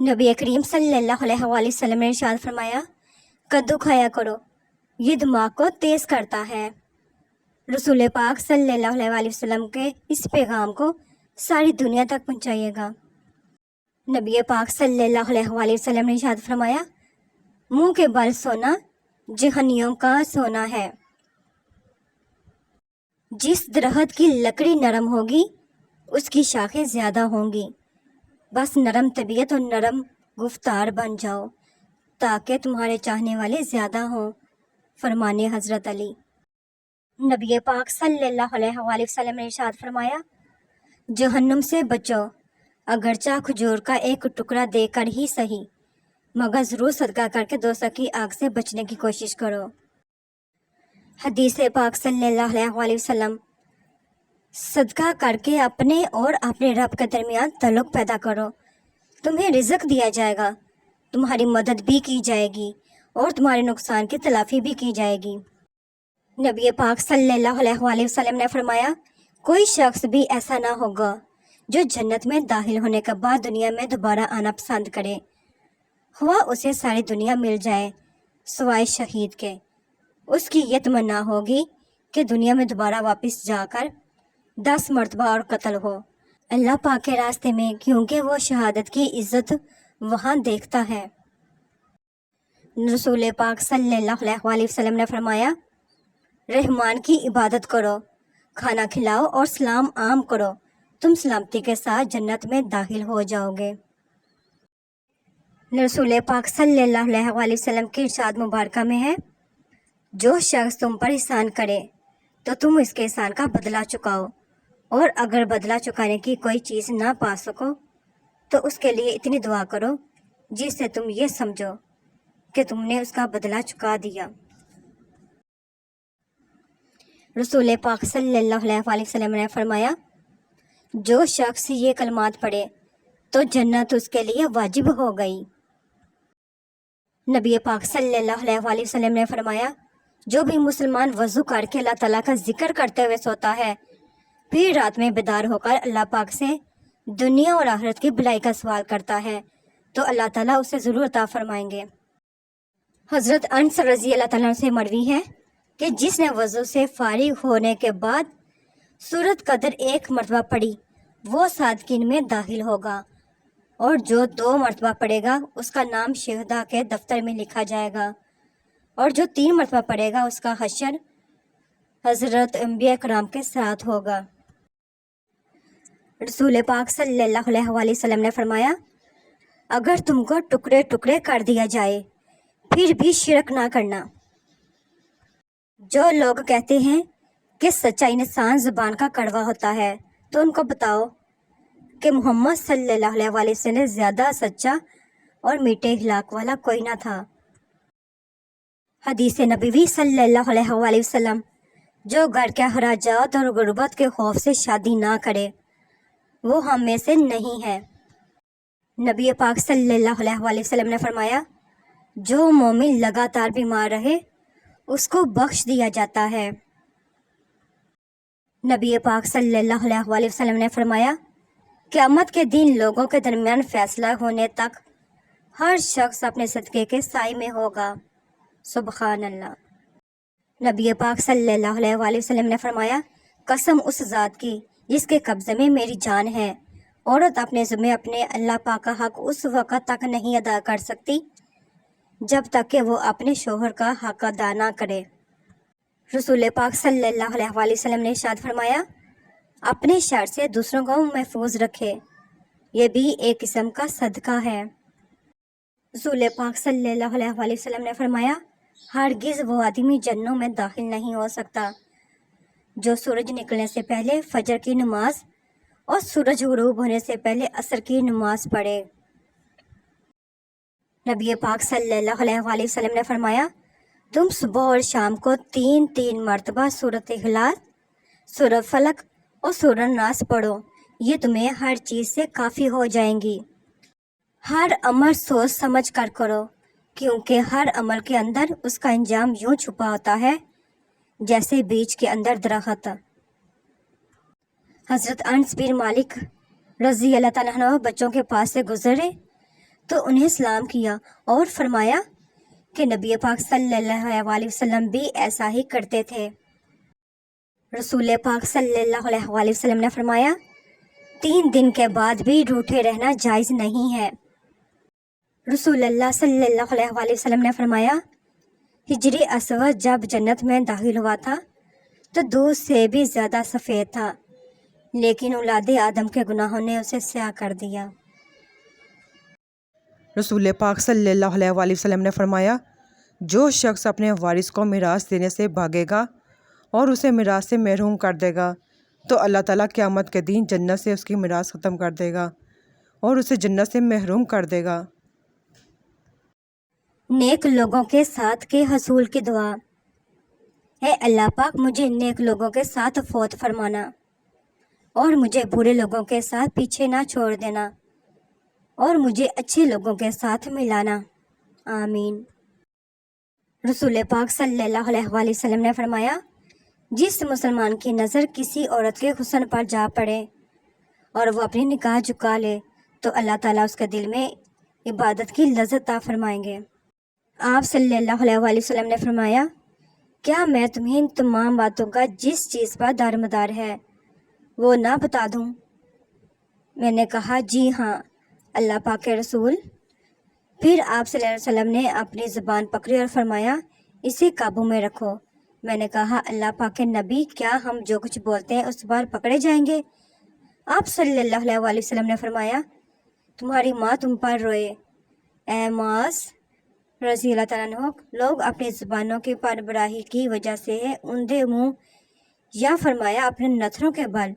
नबी करीम सल्लल्लाहु अलैहि वसल्लम ने इरशाद फरमाया, कद्दू खाया करो, ये दिमाग को तेज़ करता है। रसूल पाक सल्लल्लाहु अलैहि वसल्लम के इस पैगाम को सारी दुनिया तक पहुंचाइएगा। नबी पाक सल्लल्लाहु अलैहि वसल्लम ने इरशाद फरमाया, मुंह के बल सोना जहन्नियों का सोना है। जिस दरख्त की लकड़ी नरम होगी उसकी शाखें ज़्यादा होंगी। बस नरम तबीयत और नरम गुफ्तार बन जाओ ताकि तुम्हारे चाहने वाले ज़्यादा हों। फरमाने हज़रत अली। नबी पाक सल्लल्लाहु अलैहि वसल्लम ने इरशाद फरमाया, जहन्नुम से बचो, अगरचा खजूर का एक टुकड़ा देकर ही सही, मगर ज़रूर सदका करके दोज़ख की आग से बचने की कोशिश करो। हदीस पाक सल्लल्लाहु अलैहि वसल्लम, सदका करके अपने और अपने रब के दरमियान तल्लुक़ पैदा करो, तुम्हें रिज़्क़ दिया जाएगा, तुम्हारी मदद भी की जाएगी और तुम्हारे नुकसान की तलाफ़ी भी की जाएगी। नबी पाक सल्लल्लाहु अलैहि वसल्लम ने फरमाया, कोई शख्स भी ऐसा ना होगा जो जन्नत में दाखिल होने के बाद दुनिया में दोबारा आना पसंद करे, हुआ उसे सारी दुनिया मिल जाए सिवाय शहीद के। उसकी ये तमन्ना होगी कि दुनिया में दोबारा वापस जाकर 10 मरतबा और कत्ल हो अल्लाह पाक के रास्ते में, क्योंकि वो शहादत की इज़्ज़त वहाँ देखता है। रसूल पाक सल्लल्लाहु अलैहि वसल्लम ने फरमाया, रहमान की इबादत करो, खाना खिलाओ और सलाम आम करो, तुम सलामती के साथ जन्नत में दाखिल हो जाओगे। रसूल पाक सल्लल्लाहु अलैहि वसल्लम के इरशाद मुबारक में है, जो शख्स तुम पर एहसान करे तो तुम इसके एहसान का बदला चुकाओ, और अगर बदला चुकाने की कोई चीज़ ना पा सको तो उसके लिए इतनी दुआ करो जिससे तुम ये समझो कि तुमने उसका बदला चुका दिया। रसूल पाक सल्लल्लाहु अलैहि वसल्लम ने फरमाया, जो शख्स ये कलमात पढ़े तो जन्नत उसके लिए वाजिब हो गई। नबी पाक सल्लल्लाहु अलैहि वसल्लम ने फरमाया, जो भी मुसलमान वज़ू करके अल्लाह ताला का जिक्र करते हुए सोता है, फिर रात में बेदार होकर अल्लाह पाक से दुनिया और आखिरत की भलाई का सवाल करता है तो अल्लाह ताला उसे ज़रूर अता फरमाएंगे। हज़रत अनस रज़ी अल्लाह ताला से मरवी है कि जिसने वज़ू से फारिग होने के बाद सूरत कदर 1 मरतबा पढ़ी वो सादकीन में दाखिल होगा, और जो 2 मरतबा पढ़ेगा उसका नाम शहदा के दफ्तर में लिखा जाएगा, और जो 3 मरतबा पढ़ेगा उसका हशर हज़रत अंबिया कराम के साथ होगा। रसूल पाक सल्लल्लाहु अलैहि वसल्लम ने फरमाया, अगर तुमको टुकड़े टुकड़े कर दिया जाए फिर भी शिरक ना करना। जो लोग कहते हैं कि सच्चा इंसान ज़ुबान का कड़वा होता है, तो उनको बताओ कि मोहम्मद सल्लल्लाहु अलैहि वसल्लम से ज़्यादा सच्चा और मीठे अखलाक वाला कोई ना था। हदीस नबवी सल्लल्लाहु अलैहि वसल्लम, जो घर के खराजात और गुर्बत के खौफ से शादी ना करे वो हम में से नहीं है। नबी पाक सल्लल्लाहु अलैहि वसल्लम ने फरमाया, जो मोमिन लगातार बीमार रहे उसको बख्श दिया जाता है। नबी पाक सल्लल्लाहु अलैहि वसल्लम ने फरमाया, क़यामत के दिन लोगों के दरमियान फैसला होने तक हर शख्स अपने सदक़े के साए में होगा। सुबहान अल्लाह। नबी पाक सल्लल्लाहु अलैहि वसल्लम ने फरमाया, कसम उस ज़ात की जिसके कब्ज़े में मेरी जान है, औरत अपने ज़िम्मे अपने अल्लाह पाक का हक़ उस वक़्त तक नहीं अदा कर सकती जब तक कि वो अपने शोहर का हक़ अदा ना करे। रसूल पाक सल्लल्लाहु अलैहि वसल्लम ने इरशाद फरमाया, अपने शर से दूसरों को महफूज रखे, ये भी एक किस्म का सदका है। रसूल पाक सल्लल्लाहु अलैहि वसल्लम ने फरमाया, हरगिज़ वो आदमी जन्नत में दाखिल नहीं हो सकता जो सूरज निकलने से पहले फजर की नमाज और सूरज गुरूब होने से पहले असर की नमाज पढ़े। नबी पाक सल्लल्लाहु अलैहि वसल्लम ने फरमाया, तुम सुबह और शाम को 3-3 मरतबा सूरत इखलास, सूरत फलक और सूरत नास पढ़ो, ये तुम्हें हर चीज़ से काफ़ी हो जाएंगी। हर अमल सोच समझ कर करो, क्योंकि हर अमल के अंदर उसका अंजाम यूं छुपा होता है जैसे बीज के अंदर दरख्त। हज़रत अनस बिन मालिक रज़ी अल्लाह तआला अन्हु बच्चों के पास से गुजरे تو انہیں سلام کیا اور فرمایا کہ نبی پاک صلی اللہ علیہ وسلم بھی ایسا ہی کرتے تھے۔ رسول پاک صلی اللہ علیہ وسلم نے فرمایا 3 دن کے بعد بھی روٹھے رہنا جائز نہیں ہے۔ رسول اللہ صلی اللہ علیہ وسلم نے فرمایا حجر اسود جب جنت میں داخل ہوا تھا تو دودھ سے بھی زیادہ سفید تھا، لیکن اولاد آدم کے گناہوں نے اسے سیاہ کر دیا۔ رسول پاک صلی اللہ علیہ وسلم نے فرمایا جو شخص اپنے وارث کو میراث دینے سے بھاگے گا اور اسے میراث سے محروم کر دے گا تو اللہ تعالیٰ قیامت کے دن جنت سے اس کی میراث ختم کر دے گا اور اسے جنت سے محروم کر دے گا۔ نیک لوگوں کے ساتھ کے حصول کی دعا۔ اے اللہ پاک مجھے نیک لوگوں کے ساتھ فوت فرمانا اور مجھے برے لوگوں کے ساتھ پیچھے نہ چھوڑ دینا اور مجھے اچھے لوگوں کے ساتھ ملانا، آمین۔ رسول پاک صلی اللہ علیہ وسلم نے فرمایا جس مسلمان کی نظر کسی عورت کے حسن پر جا پڑے اور وہ اپنی نگاہ جھکا لے تو اللہ تعالیٰ اس کے دل میں عبادت کی لذت عطا فرمائیں گے۔ آپ صلی اللہ علیہ وسلم نے فرمایا کیا میں تمہیں ان تمام باتوں کا جس چیز پر دارمدار ہے وہ نہ بتا دوں؟ میں نے کہا جی ہاں اللہ پاک کے رسول۔ پھر آپ صلی اللہ علیہ وسلم نے اپنی زبان پکڑی اور فرمایا اسے قابو میں رکھو۔ میں نے کہا اللہ پاک کے نبی کیا ہم جو کچھ بولتے ہیں اس پر پکڑے جائیں گے؟ آپ صلی اللہ علیہ وسلم نے فرمایا تمہاری ماں تم پر روئے اے معاذ رضی اللہ تعالیٰ عنہ، لوگ اپنی زبانوں کی پربراہی کی وجہ سے اندھے منہ یا فرمایا اپنے نتھروں کے بل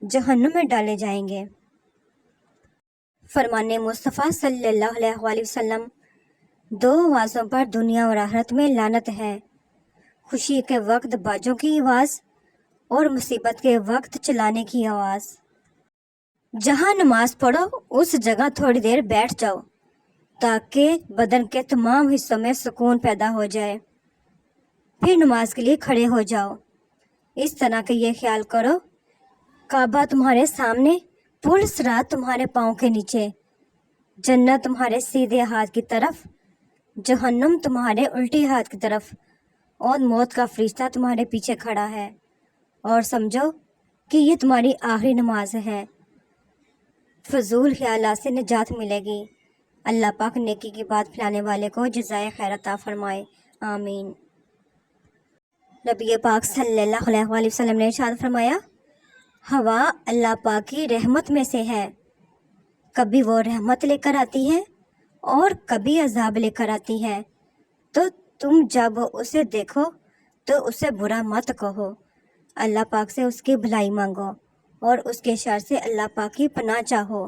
جہنم میں ڈالے جائیں گے۔ فرمان مصطفیٰ صلی اللہ علیہ وسلم 2 آوازوں پر دنیا اور آخرت میں لعنت ہے، خوشی کے وقت باجوں کی آواز اور مصیبت کے وقت چلانے کی آواز۔ جہاں نماز پڑھو اس جگہ تھوڑی دیر بیٹھ جاؤ تاکہ بدن کے تمام حصوں میں سکون پیدا ہو جائے، پھر نماز کے لیے کھڑے ہو جاؤ۔ اس طرح کہ یہ خیال کرو کعبہ تمہارے سامنے، پل صراط تمہارے پاؤں کے نیچے، جنت تمہارے سیدھے ہاتھ کی طرف، جہنم تمہارے الٹے ہاتھ کی طرف اور موت کا فرشتہ تمہارے پیچھے کھڑا ہے، اور سمجھو کہ یہ تمہاری آخری نماز ہے۔ فضول خیالات سے نجات ملے گی۔ اللہ پاک نیکی کی بات پھیلانے والے کو جزائے خیر عطا فرمائے، آمین۔ نبی پاک صلی اللہ علیہ وسلم نے ارشاد فرمایا ہوا اللہ پاک کی رحمت میں سے ہے، کبھی وہ رحمت لے کر آتی ہے اور کبھی عذاب لے کر آتی ہے، تو تم جب اسے دیکھو تو اسے برا مت کہو، اللہ پاک سے اس کی بھلائی مانگو اور اس کے شر سے اللہ پاک کی پناہ چاہو۔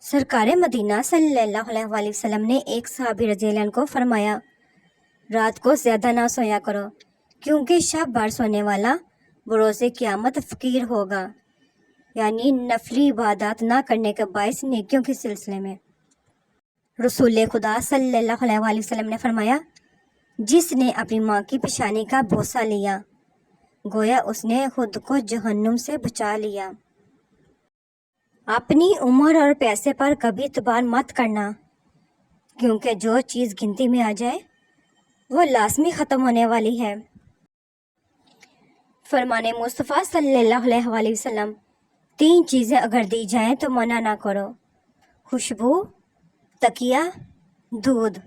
سرکار مدینہ صلی اللہ علیہ وسلم نے ایک صحابی رضی اللہ عنہ کو فرمایا رات کو زیادہ نہ سویا کرو کیونکہ شب بھر سونے والا بروز قیامت فقیر ہوگا، یعنی نفلی عبادات نہ کرنے کے باعث نیکیوں کے سلسلے میں۔ رسول خدا صلی اللہ علیہ وسلم نے فرمایا جس نے اپنی ماں کی پیشانی کا بوسہ لیا گویا اس نے خود کو جہنم سے بچا لیا۔ اپنی عمر اور پیسے پر کبھی اعتبار مت کرنا کیونکہ جو چیز گنتی میں آ جائے وہ لازمی ختم ہونے والی ہے۔ فرمان مصطفیٰ صلی اللہ علیہ وسلم 3 چیزیں اگر دی جائیں تو منع نہ کرو، خوشبو، تکیہ، دودھ۔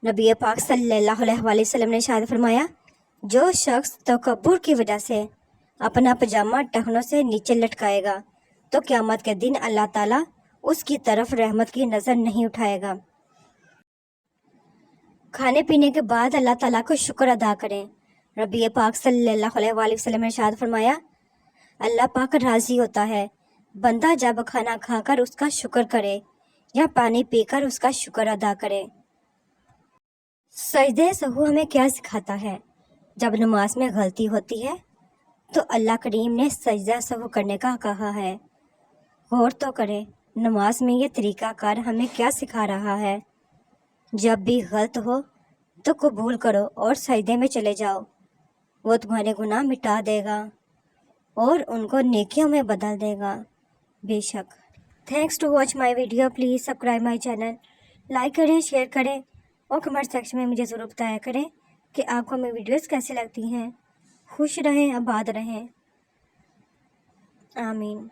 نبی پاک صلی اللہ علیہ وسلم نے ارشاد فرمایا جو شخص تکبر کی وجہ سے اپنا پجامہ ٹخنوں سے نیچے لٹکائے گا تو قیامت کے دن اللہ تعالیٰ اس کی طرف رحمت کی نظر نہیں اٹھائے گا۔ کھانے پینے کے بعد اللہ تعالیٰ کو شکر ادا کریں۔ نبی پاک صلی اللہ علیہ وسلم نے ارشاد فرمایا اللہ پاک راضی ہوتا ہے بندہ جب کھانا کھا کر اس کا شکر کرے یا پانی پی کر اس کا شکر ادا کرے۔ سجدہ سہو ہمیں کیا سکھاتا ہے؟ جب نماز میں غلطی ہوتی ہے تو اللہ کریم نے سجدہ سہو کرنے کا کہا ہے۔ غور تو کریں نماز میں یہ طریقہ کار ہمیں کیا سکھا رہا ہے۔ جب بھی غلط ہو تو قبول کرو اور سجدے میں چلے جاؤ، وہ تمہارے گناہ مٹا دے گا اور ان کو نیکیوں میں بدل دے گا، بے شک۔ Thanks to watch my video. Please subscribe my channel, like करें, शेयर करें और कमेंट सेक्शन में मुझे ज़रूर बताया करें कि आपको मेरी वीडियोस कैसी लगती हैं। खुश रहें, आबाद रहें। आमीन।